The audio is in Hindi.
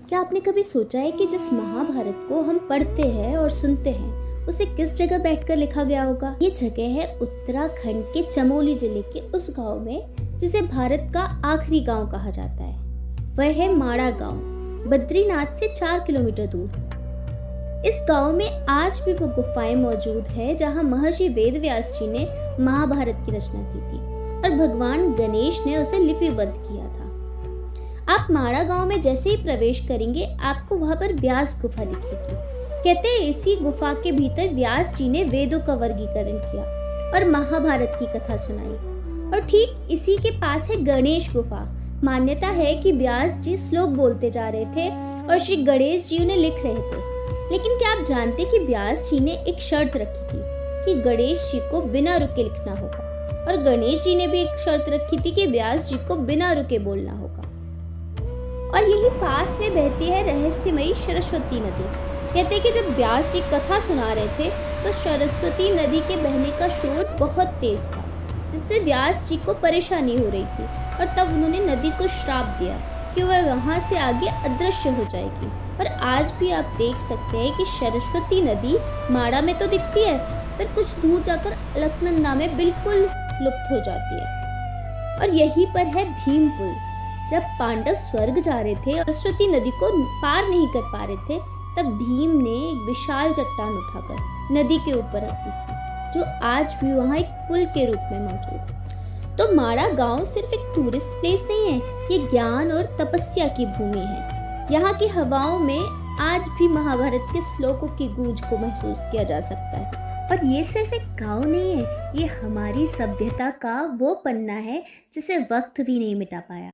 क्या आपने कभी सोचा है कि जिस महाभारत को हम पढ़ते हैं और सुनते हैं उसे किस जगह बैठकर लिखा गया होगा? ये जगह है उत्तराखंड के चमोली जिले के उस गांव में जिसे भारत का आखिरी गांव कहा जाता है। वह है माड़ा गांव, बद्रीनाथ से 4 किलोमीटर दूर। इस गांव में आज भी वो गुफाएं मौजूद है जहां महर्षि वेदव्यास जी ने महाभारत की रचना की थी और भगवान गणेश ने उसे लिपिबद्ध किया था। आप माड़ा गांव में जैसे ही प्रवेश करेंगे आपको वहां पर व्यास गुफा दिखेगी। कहते हैं इसी गुफा के भीतर व्यास जी ने वेदों का वर्गीकरण किया और महाभारत की कथा सुनाई। और ठीक इसी के पास है गणेश गुफा। मान्यता है कि व्यास जी श्लोक बोलते जा रहे थे और श्री गणेश जी उन्हें लिख रहे थे। लेकिन क्या आप जानते कि व्यास जी ने एक शर्त रखी थी कि गणेश जी को बिना रुके लिखना होगा, और गणेश जी ने भी एक शर्त रखी थी कि व्यास जी को बिना रुके बोलना होगा। और यही पास में बहती है रहस्यमयी सरस्वती नदी। कहते हैं कि जब व्यास जी कथा सुना रहे थे तो सरस्वती नदी के बहने का शोर बहुत तेज था, जिससे व्यास जी को परेशानी हो रही थी, और तब उन्होंने नदी को श्राप दिया कि वह वहां से आगे अदृश्य हो जाएगी। और आज भी आप देख सकते हैं कि सरस्वती नदी माड़ा में तो दिखती है, पर कुछ दूर जाकर अलकनंदा में बिल्कुल लुप्त हो जाती है। और यहीं पर है भीम पुल। जब पांडव स्वर्ग जा रहे थे और सरस्वती नदी को पार नहीं कर पा रहे थे, तब भीम ने एक विशाल चट्टान उठाकर नदी के ऊपर रखी थी, जो आज भी वहाँ एक पुल के रूप में मौजूद है। तो माड़ा गांव सिर्फ एक टूरिस्ट प्लेस नहीं है, ये ज्ञान और तपस्या की भूमि है। यहाँ की हवाओं में आज भी महाभारत के श्लोकों की गूंज को महसूस किया जा सकता है। और ये सिर्फ एक गांव नहीं है, ये हमारी सभ्यता का वो पन्ना है जिसे वक्त भी नहीं मिटा पाया।